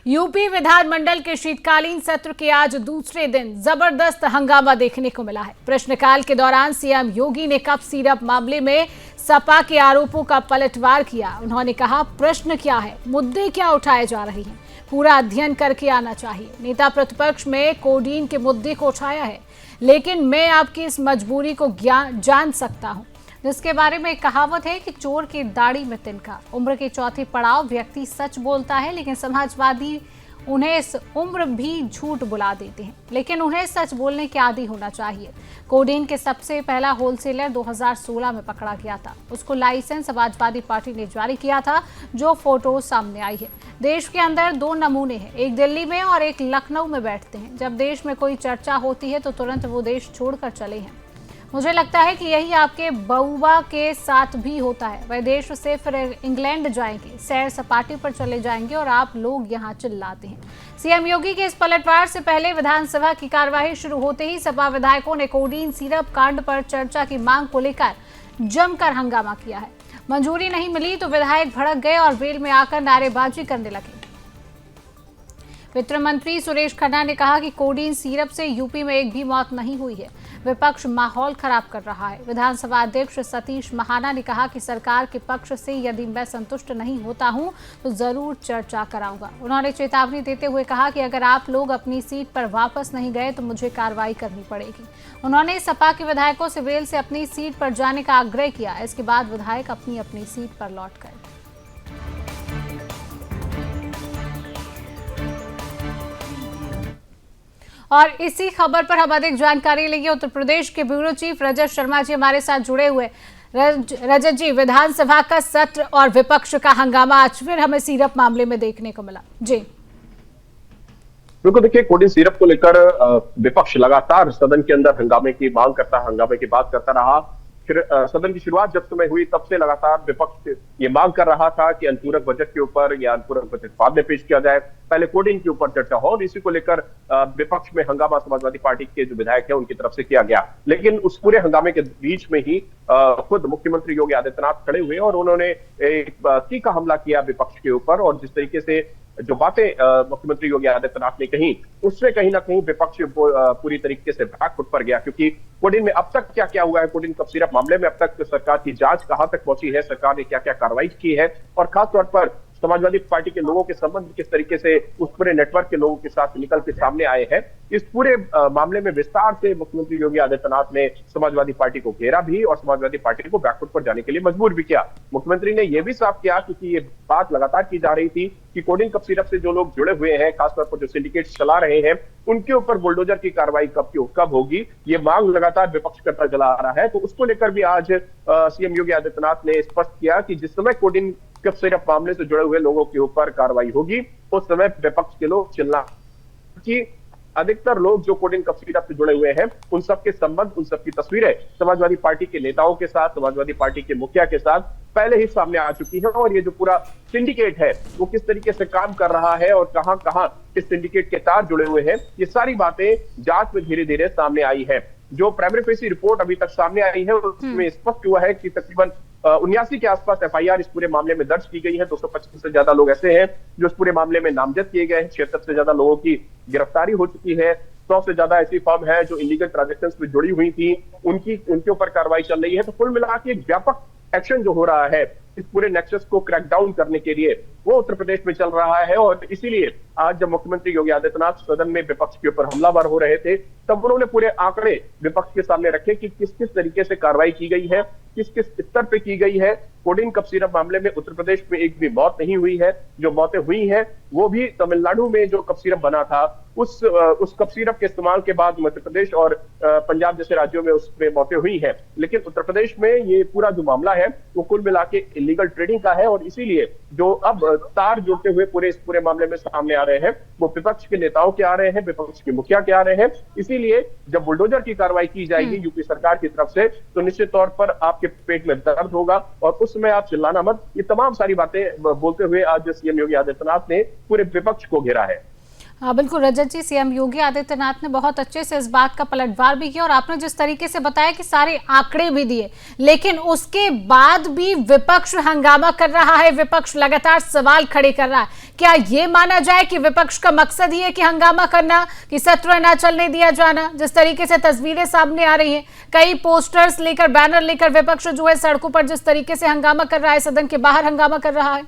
UP विधानमंडल के शीतकालीन सत्र के आज दूसरे दिन जबरदस्त हंगामा देखने को मिला है। प्रश्नकाल के दौरान सीएम योगी ने कप सिरप मामले में सपा के आरोपों का पलटवार किया। उन्होंने कहा, प्रश्न क्या है, मुद्दे क्या उठाए जा रहे हैं, पूरा अध्ययन करके आना चाहिए। नेता प्रतिपक्ष में कोडीन के मुद्दे को उठाया है, लेकिन मैं आपकी इस मजबूरी को जान सकता हूं, जिसके बारे में एक कहावत है कि चोर की दाढ़ी में तिनका। उम्र के चौथे पड़ाव व्यक्ति सच बोलता है, लेकिन समाजवादी उन्हें इस उम्र भी झूठ बुला देते हैं, लेकिन उन्हें सच बोलने के आदी होना चाहिए। कोडीन के सबसे पहला होलसेलर 2016 में पकड़ा गया था। उसको लाइसेंस समाजवादी पार्टी ने जारी किया था, जो फोटो सामने आई है। देश के अंदर दो नमूने हैं, एक दिल्ली में और एक लखनऊ में बैठते हैं। जब देश में कोई चर्चा होती है तो तुरंत वो देश छोड़कर चले हैं। मुझे लगता है कि यही आपके बउआ के साथ भी होता है। वह देश से फिर इंग्लैंड जाएंगे, सैर सपाटे पर चले जाएंगे और आप लोग यहाँ चिल्लाते हैं। सीएम योगी के इस पलटवार से पहले विधानसभा की कार्यवाही शुरू होते ही सपा विधायकों ने कोडीन सिरप कांड पर चर्चा की मांग को लेकर जमकर हंगामा किया है। मंजूरी नहीं मिली तो विधायक भड़क गए और वेल में आकर नारेबाजी करने लगे। वित्त मंत्री सुरेश खन्ना ने कहा कि कोडीन सिरप से यूपी में एक भी मौत नहीं हुई है। विपक्ष माहौल खराब कर रहा है। विधानसभा अध्यक्ष सतीश महाना ने कहा कि सरकार के पक्ष से यदि मैं संतुष्ट नहीं होता हूं तो जरूर चर्चा कराऊंगा। उन्होंने चेतावनी देते हुए कहा कि अगर आप लोग अपनी सीट पर वापस नहीं गए तो मुझे कार्रवाई करनी पड़ेगी। उन्होंने सपा के विधायकों से वेल से अपनी सीट पर जाने का आग्रह किया। इसके बाद विधायक अपनी अपनी सीट पर लौट गए। और इसी खबर पर हम अधिक जानकारी लेंगे। उत्तर प्रदेश के ब्यूरो चीफ रजत शर्मा जी हमारे साथ जुड़े हुए। रजत जी, विधानसभा का सत्र और विपक्ष का हंगामा आज फिर हमें सिरप मामले में देखने को मिला। जी बिल्कुल, देखिए, कोडीन सिरप को लेकर विपक्ष लगातार सदन के अंदर हंगामे की मांग करता, हंगामे की बात करता रहा। फिर सदन की शुरुआत जब समय हुई तब से लगातार विपक्ष ये मांग कर रहा था कि अनुपूरक बजट के ऊपर या अनुपूरक बजट बाद में पेश किया जाए, पहले कोडीन के ऊपर चर्चा हो। और इसी को लेकर विपक्ष में हंगामा समाजवादी पार्टी के जो विधायक है उनकी तरफ से किया गया। लेकिन उस पूरे हंगामे के बीच में ही खुद मुख्यमंत्री योगी आदित्यनाथ खड़े हुए और उन्होंने एक तीखा हमला किया विपक्ष के ऊपर। और जिस तरीके से जो बातें मुख्यमंत्री योगी आदित्यनाथ ने कही, उससे कहीं ना कहीं विपक्ष पूरी तरीके से बैक फुट पर गया। क्योंकि कोडीन में अब तक क्या क्या हुआ है, कोडीन कप सिरप मामले में अब तक सरकार की जांच कहां तक पहुंची है, सरकार ने क्या क्या कार्रवाई की है, और खासतौर पर समाजवादी पार्टी के लोगों के संबंध किस तरीके से उस पूरे नेटवर्क के लोगों के साथ निकल के सामने आए हैं। इस पूरे मामले में विस्तार से मुख्यमंत्री योगी आदित्यनाथ ने समाजवादी पार्टी को घेरा भी और समाजवादी पार्टी को बैकफुट पर जाने के लिए मजबूर भी किया। मुख्यमंत्री ने यह भी साफ किया, क्योंकि ये बात लगातार की जा रही थी कि कोडीन कप सिरप से जो लोग जुड़े हुए हैं, खासतौर पर जो सिंडिकेट चला रहे हैं, उनके ऊपर बुलडोजर की कार्रवाई कब होगी, ये मांग लगातार विपक्ष करता चला आ रहा है। तो उसको लेकर भी आज सीएम योगी आदित्यनाथ ने स्पष्ट किया कि जिस समय कोडीन कप सिरप मामले से जुड़े हुए लोगों के ऊपर कार्रवाई होगी, उस समय विपक्ष के लोग चिल्ला कि अधिकतर लोग जो कोडीन कप सिरप से जुड़े हुए हैं, उन सबके संबंध, उन सबकी तस्वीरें समाजवादी पार्टी के नेताओं के साथ, समाजवादी पार्टी के मुखिया के साथ पहले ही सामने आ चुकी है। और ये जो पूरा सिंडिकेट है वो किस तरीके से काम कर रहा है और कहां कहां इस सिंडिकेट के तार जुड़े हुए हैं, ये सारी बातें जांच में धीरे धीरे सामने आई है। जो प्राइमरी फेसी रिपोर्ट अभी तक सामने आई है उसमें स्पष्ट हुआ है कि तकरीबन 79 के आसपास एफआईआर इस पूरे मामले में दर्ज की गई है। 225 से ज्यादा लोग ऐसे हैं जो इस पूरे मामले में नामजद किए गए हैं। 76 से ज्यादा लोगों की गिरफ्तारी हो चुकी है। 100 से ज्यादा ऐसी फर्म है जो इलीगल ट्रांजैक्शंस में जुड़ी हुई थी, उनके ऊपर कार्रवाई चल रही है। तो कुल मिला के एक व्यापक एक्शन जो हो रहा है इस पूरे नेक्सस को क्रैक डाउन करने के लिए, वो उत्तर प्रदेश में चल रहा है। और इसीलिए आज जब मुख्यमंत्री योगी आदित्यनाथ सदन में विपक्ष के ऊपर हमलावर हो रहे थे, तब उन्होंने पूरे आंकड़े विपक्ष के सामने रखे कि किस किस तरीके से कार्रवाई की गई है, किस किस स्तर पे की गई है। कोडीन कप सिरप मामले में उत्तर प्रदेश में एक भी मौत नहीं हुई है। जो मौतें हुई हैं वो भी तमिलनाडु में जो कप सिरप बना था उस कप सिरप के इस्तेमाल के बाद मध्य प्रदेश और पंजाब जैसे राज्यों में उसमें मौतें हुई हैं। लेकिन उत्तर प्रदेश में ये पूरा जो मामला है वो कुल मिला के इलीगल ट्रेडिंग का है। और इसीलिए जो अब तार जोड़ते हुए इस पूरे मामले में सामने आ रहे हैं वो विपक्ष के नेताओं के आ रहे हैं, विपक्ष के मुखिया के आ रहे हैं। इसीलिए जब बुलडोजर की कार्रवाई की जाएगी यूपी सरकार की तरफ से, तो निश्चित तौर पर आपके पेट में दर्द होगा और उस समय आप चिल्लाना मत। ये तमाम सारी बातें बोलते हुए आज सीएम योगी आदित्यनाथ ने पूरे विपक्ष को घेरा है। हाँ बिल्कुल रजत जी, सीएम योगी आदित्यनाथ ने बहुत अच्छे से इस बात का पलटवार भी किया और आपने जिस तरीके से बताया कि सारे आंकड़े भी दिए, लेकिन उसके बाद भी विपक्ष हंगामा कर रहा है, विपक्ष लगातार सवाल खड़े कर रहा है। क्या ये माना जाए कि विपक्ष का मकसद ही है कि हंगामा करना, कि सत्र ना चलने दिया जाना? जिस तरीके से तस्वीरें सामने आ रही हैं, कई पोस्टर्स लेकर, बैनर लेकर विपक्ष जो है सड़कों पर जिस तरीके से हंगामा कर रहा है, सदन के बाहर हंगामा कर रहा है।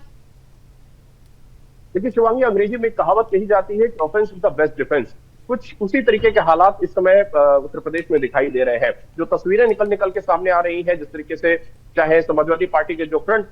देखिए शिवांगी, अंग्रेजी में एक कहावत कही जाती है कि offence is the best defence. कुछ उसी तरीके के हालात इस समय उत्तर प्रदेश में दिखाई दे रहे हैं। जो तस्वीरें निकल निकल के सामने आ रही हैं, जिस तरीके से चाहे समाजवादी पार्टी के जो फ्रंट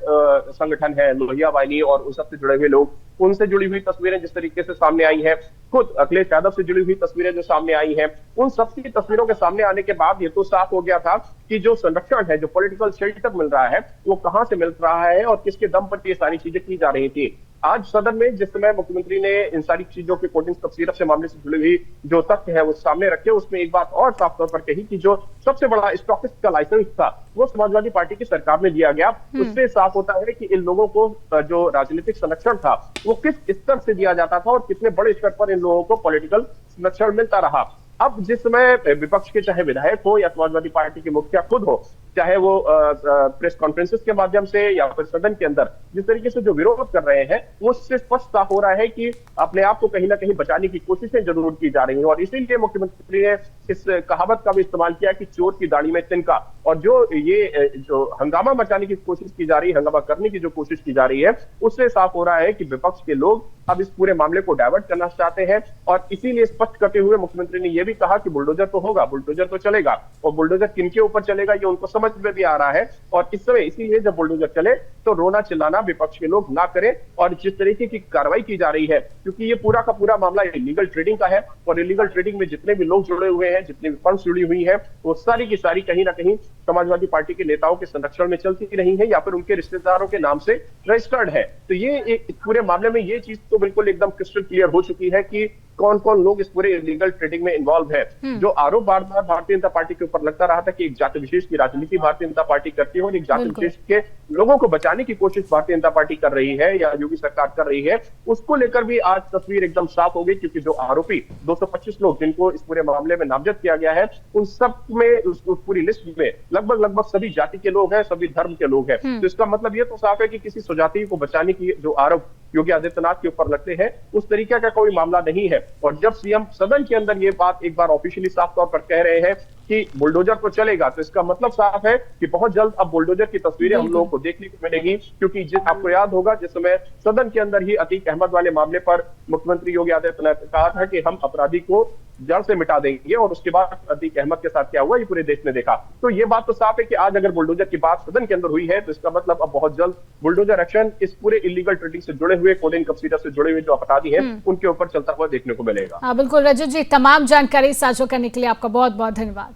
संगठन है, लोहिया वाहिनी और उन सबसे जुड़े हुए लोग, उनसे जुड़ी हुई तस्वीरें जिस तरीके से सामने आई हैं, खुद अखिलेश यादव से जुड़ी हुई तस्वीरें जो सामने आई हैं, उन सबकी तस्वीरों के सामने आने के बाद ये तो साफ हो गया था कि जो संरक्षण है, जो पॉलिटिकल शेल्टर मिल रहा है, वो कहां से मिल रहा है और किसके दम पर ये सारी चीजें की जा रही थी। आज सदन में जिस समय मुख्यमंत्री ने इन सारी चीजों के कोडिंग तफसीर से मामले से जुड़ी हुई जो तथ्य है वो सामने रखे, उसमें एक बात और साफ तौर पर कही कि जो सबसे बड़ा स्टॉकिस्ट का लाइसेंस था वो समाजवादी पार्टी की सरकार में दिया गया। उससे साफ होता है कि इन लोगों को जो राजनीतिक संरक्षण था वो किस स्तर से दिया जाता था और कितने बड़े स्तर पर इन लोगों को पॉलिटिकल संरक्षण मिलता रहा। अब जिस समय विपक्ष के चाहे विधायक हो या समाजवादी पार्टी के मुखिया खुद हो, चाहे वो प्रेस कॉन्फ्रेंसेस के माध्यम से या फिर सदन के अंदर जिस तरीके से जो विरोध कर रहे हैं, वो उससे स्पष्ट साफ हो रहा है कि अपने आप को कहीं ना कहीं बचाने की कोशिशें जरूर की जा रही हैं। और इसीलिए मुख्यमंत्री ने इस कहावत का भी इस्तेमाल किया कि चोर की दाढ़ी में तिनका। और जो ये जो हंगामा मचाने की कोशिश की जा रही है, हंगामा करने की जो कोशिश की जा रही है, उससे साफ हो रहा है कि विपक्ष के लोग अब इस पूरे मामले को डाइवर्ट करना चाहते हैं। और इसीलिए स्पष्ट करते हुए मुख्यमंत्री ने यह भी कहा कि बुलडोजर तो होगा, बुलडोजर तो चलेगा, और बुलडोजर किनके ऊपर चलेगा ये उनको समझ में भी आ रहा है। और इस समय इसीलिए जब बुलडोजर चले तो रोना चिल्लाना विपक्ष के लोग ना करें। और जिस तरीके की कार्रवाई की जा रही है, क्योंकि ये पूरा का पूरा मामला इलीगल ट्रेडिंग का है और इलीगल ट्रेडिंग में जितने भी लोग जुड़े हुए हैं, जितने भी फंड्स जुड़ी हुई है, वो सारी की सारी कहीं ना कहीं समाजवादी पार्टी के नेताओं के संरक्षण में चलती रही है या फिर उनके रिश्तेदारों के नाम से रजिस्टर्ड है। तो ये इस पूरे मामले में ये चीज तो बिल्कुल एकदम क्रिस्टल क्लियर हो चुकी है कि कौन कौन लोग इस पूरे इलीगल ट्रेडिंग में इन्वॉल्व है। जो आरोप बार बार भारतीय जनता पार्टी के ऊपर लगता रहा था कि एक जाति विशेष की राजनीति भारतीय जनता पार्टी करती है और एक जाति विशेष के लोगों को बचाने की कोशिश भारतीय जनता पार्टी कर रही है या योगी सरकार कर रही है, उसको लेकर भी आज तस्वीर एकदम साफ हो गई। क्योंकि जो आरोपी 225 लोग जिनको इस पूरे मामले में नामजद किया गया है, उन सब में उस पूरी लिस्ट में लगभग सभी जाति के लोग हैं, सभी धर्म के लोग हैं। तो इसका मतलब ये तो साफ है कि किसी स्वजाति को बचाने की जो आरोप योगी आदित्यनाथ के ऊपर लगते हैं, उस तरीके का कोई मामला नहीं है। और जब सीएम सदन के अंदर ये बात एक बार ऑफिशियली साफ तौर पर कह रहे हैं कि बुलडोजर तो चलेगा, तो इसका मतलब साफ है कि बहुत जल्द अब बुलडोजर की तस्वीरें हम लोगों को देखने को मिलेगी। क्योंकि आपको याद होगा जिस समय सदन के अंदर ही अतीक अहमद वाले मामले पर मुख्यमंत्री योगी आदित्यनाथ ने कहा था कि हम अपराधी को जड़ से मिटा देंगे, और उसके बाद अतीक अहमद के साथ क्या हुआ ये पूरे देश ने देखा। तो ये बात तो साफ है कि आज अगर बुलडोजर की बात सदन के अंदर हुई है, तो इसका मतलब अब बहुत जल्द बुलडोजर एक्शन इस पूरे इलीगल ट्रेडिंग से जुड़े हुए, कोडिंग कंसीडर से जुड़े हुए जो अपराधी हैं, उनके ऊपर चलता हुआ देखने को मिलेगा। हाँ बिल्कुल रजत जी, तमाम जानकारी साझा करने के लिए आपका बहुत बहुत धन्यवाद।